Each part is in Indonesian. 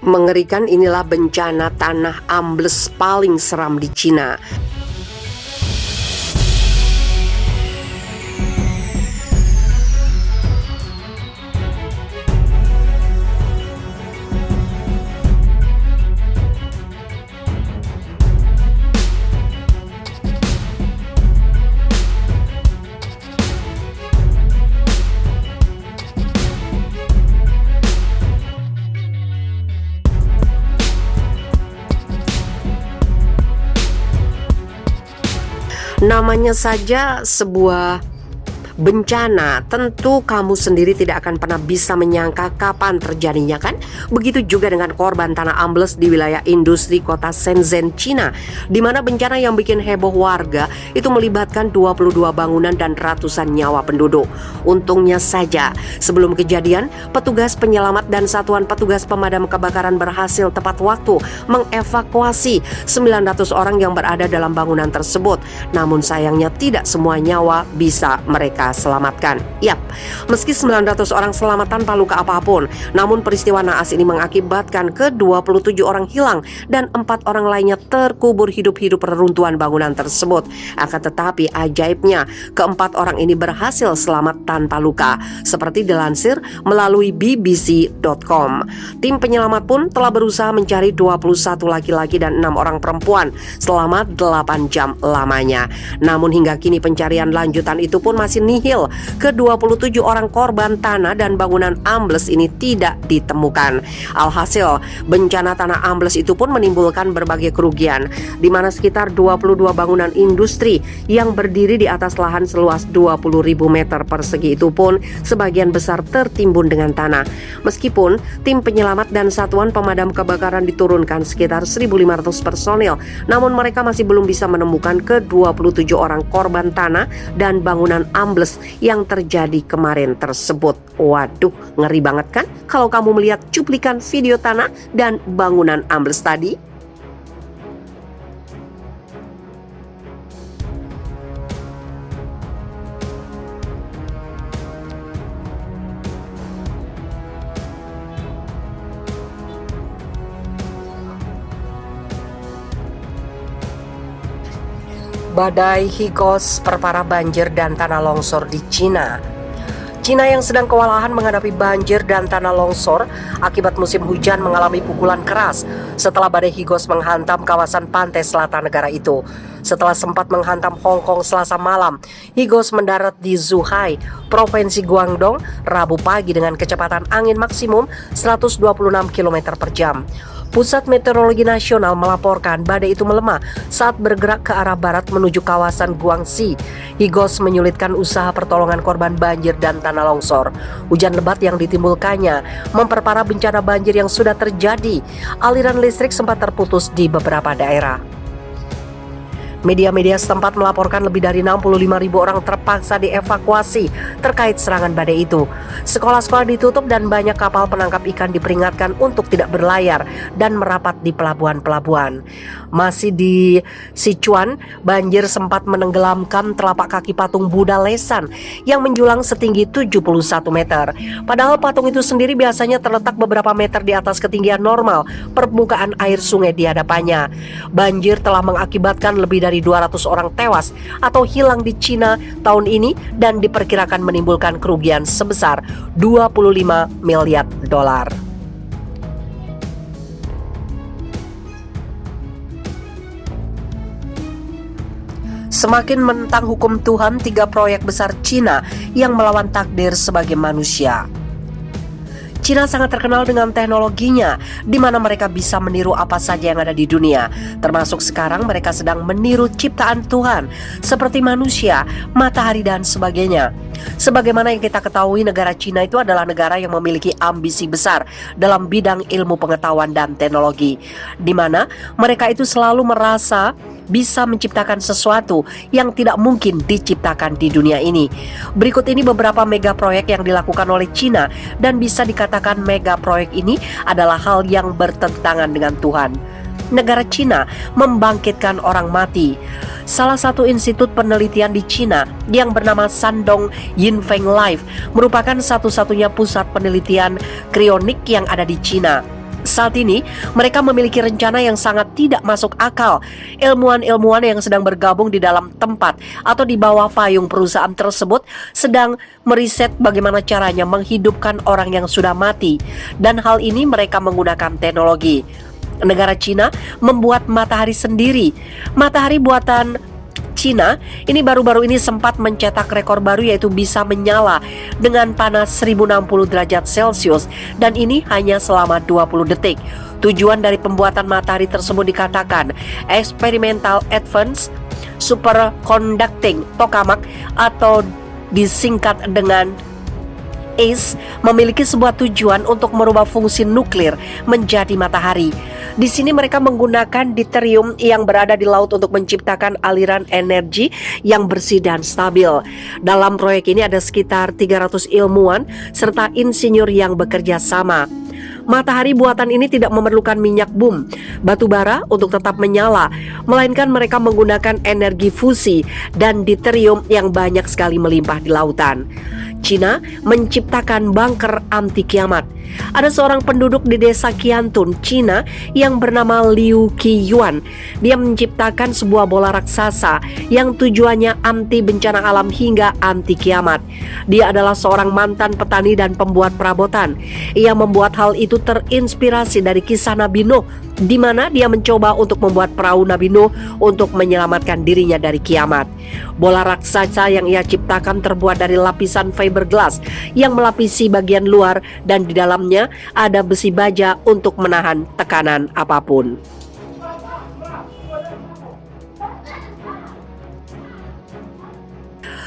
Mengerikan, inilah bencana tanah ambles paling seram di Cina. Namanya saja sebuah bencana, tentu kamu sendiri tidak akan pernah bisa menyangka kapan terjadinya, kan? Begitu juga dengan korban tanah ambles di wilayah industri kota Shenzhen, Cina, di mana bencana yang bikin heboh warga itu melibatkan 22 bangunan dan ratusan nyawa penduduk. Untungnya saja, sebelum kejadian, petugas penyelamat dan satuan petugas pemadam kebakaran berhasil tepat waktu mengevakuasi 900 orang yang berada dalam bangunan tersebut. Namun sayangnya tidak semua nyawa bisa mereka selamatkan. Yap, meski 900 orang selamat tanpa luka apapun, namun peristiwa naas ini mengakibatkan ke-27 orang hilang dan 4 orang lainnya terkubur hidup-hidup reruntuhan bangunan tersebut. Akan tetapi ajaibnya, ke-4 orang ini berhasil selamat tanpa luka, seperti dilansir melalui bbc.com. Tim penyelamat pun telah berusaha mencari 21 laki-laki dan 6 orang perempuan selama 8 jam lamanya. Namun hingga kini pencarian lanjutan itu pun masih nihil. Ke-27 orang korban tanah dan bangunan ambles ini tidak ditemukan. Alhasil, bencana tanah ambles itu pun menimbulkan berbagai kerugian, di mana sekitar 22 bangunan industri yang berdiri di atas lahan seluas 20.000 meter persegi itu pun sebagian besar tertimbun dengan tanah. Meskipun tim penyelamat dan satuan pemadam kebakaran diturunkan sekitar 1.500 personil, namun mereka masih belum bisa menemukan ke-27 orang korban tanah dan bangunan ambles yang terjadi kemarin tersebut. Waduh, ngeri banget kan kalau kamu melihat cuplikan video tanah dan bangunan ambles tadi? Badai Higos perparah banjir dan tanah longsor di Cina. Cina yang sedang kewalahan menghadapi banjir dan tanah longsor akibat musim hujan mengalami pukulan keras setelah badai Higos menghantam kawasan pantai selatan negara itu. Setelah sempat menghantam Hong Kong Selasa malam, Higos mendarat di Zhuhai, Provinsi Guangdong, Rabu pagi dengan kecepatan angin maksimum 126 km per jam. Pusat Meteorologi Nasional melaporkan badai itu melemah saat bergerak ke arah barat menuju kawasan Guangxi. Higos menyulitkan usaha pertolongan korban banjir dan tanah longsor. Hujan lebat yang ditimbulkannya memperparah bencana banjir yang sudah terjadi. Aliran listrik sempat terputus di beberapa daerah. Media-media setempat melaporkan lebih dari 65.000 orang terpaksa dievakuasi terkait serangan badai itu. Sekolah-sekolah ditutup dan banyak kapal penangkap ikan diperingatkan untuk tidak berlayar dan merapat di pelabuhan-pelabuhan. Masih di Sichuan, banjir sempat menenggelamkan telapak kaki patung Buddha Lesan yang menjulang setinggi 71 meter. Padahal patung itu sendiri biasanya terletak beberapa meter di atas ketinggian normal permukaan air sungai di hadapannya. Banjir telah mengakibatkan lebih dari 200 orang tewas atau hilang di Cina tahun ini dan diperkirakan menimbulkan kerugian sebesar 25 miliar dolar. Semakin menentang hukum Tuhan, 3 proyek besar Cina yang melawan takdir sebagai manusia. Cina sangat terkenal dengan teknologinya, di mana mereka bisa meniru apa saja yang ada di dunia. Termasuk sekarang mereka sedang meniru ciptaan Tuhan, seperti manusia, matahari, dan sebagainya. Sebagaimana yang kita ketahui, negara Cina itu adalah negara yang memiliki ambisi besar dalam bidang ilmu pengetahuan dan teknologi, di mana mereka itu selalu merasa bisa menciptakan sesuatu yang tidak mungkin diciptakan di dunia ini. Berikut ini beberapa mega proyek yang dilakukan oleh Cina, dan bisa dikatakan mega proyek ini adalah hal yang bertentangan dengan Tuhan. Negara Cina membangkitkan orang mati. Salah satu institut penelitian di Cina yang bernama Shandong Yinfeng Life merupakan satu-satunya pusat penelitian krionik yang ada di Cina. Saat ini, mereka memiliki rencana yang sangat tidak masuk akal. Ilmuwan-ilmuwan yang sedang bergabung di dalam tempat atau di bawah payung perusahaan tersebut sedang meriset bagaimana caranya menghidupkan orang yang sudah mati. Dan hal ini mereka menggunakan teknologi. Negara Cina membuat matahari sendiri. Matahari buatan Cina ini baru-baru ini sempat mencetak rekor baru, yaitu bisa menyala dengan panas 1060 derajat Celcius dan ini hanya selama 20 detik. Tujuan dari pembuatan matahari tersebut dikatakan Experimental Advanced Superconducting Tokamak atau disingkat dengan ACE, memiliki sebuah tujuan untuk merubah fungsi nuklir menjadi matahari. Di sini mereka menggunakan deuterium yang berada di laut untuk menciptakan aliran energi yang bersih dan stabil. Dalam proyek ini ada sekitar 300 ilmuwan serta insinyur yang bekerja sama. Matahari buatan ini tidak memerlukan minyak bum, batu bara untuk tetap menyala, melainkan mereka menggunakan energi fusi dan deuterium yang banyak sekali melimpah di lautan. Cina menciptakan bunker anti kiamat. Ada seorang penduduk di desa Qiantun, Cina yang bernama Liu Qiyuan. Dia menciptakan sebuah bola raksasa yang tujuannya anti bencana alam hingga anti kiamat. Dia adalah seorang mantan petani dan pembuat perabotan. Ia membuat hal itu terinspirasi dari kisah Nabi Nuh, di mana dia mencoba untuk membuat perahu Nabi Nuh untuk menyelamatkan dirinya dari kiamat. Bola raksasa yang ia ciptakan terbuat dari lapisan fiberglass yang melapisi bagian luar dan di dalamnya ada besi baja untuk menahan tekanan apapun.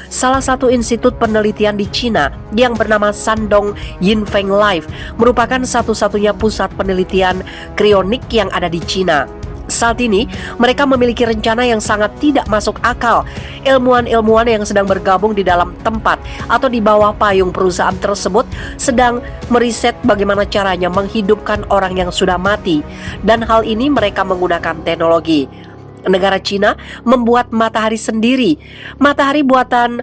Salah satu institut penelitian di Cina yang bernama Shandong Yinfeng Life merupakan satu-satunya pusat penelitian krionik yang ada di Cina. Saat ini, mereka memiliki rencana yang sangat tidak masuk akal. Ilmuwan-ilmuwan yang sedang bergabung di dalam tempat atau di bawah payung perusahaan tersebut sedang meriset bagaimana caranya menghidupkan orang yang sudah mati. Dan hal ini mereka menggunakan teknologi. Negara Cina membuat matahari sendiri. Matahari buatan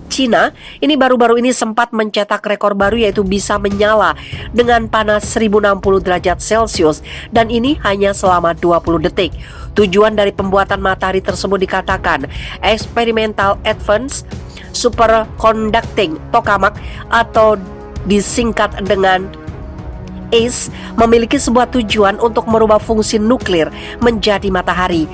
Cina ini baru-baru ini sempat mencetak rekor baru, yaitu bisa menyala dengan panas 1060 derajat Celcius dan ini hanya selama 20 detik. Tujuan dari pembuatan matahari tersebut dikatakan Experimental Advanced Superconducting Tokamak atau disingkat dengan ACE, memiliki sebuah tujuan untuk merubah fungsi nuklir menjadi matahari.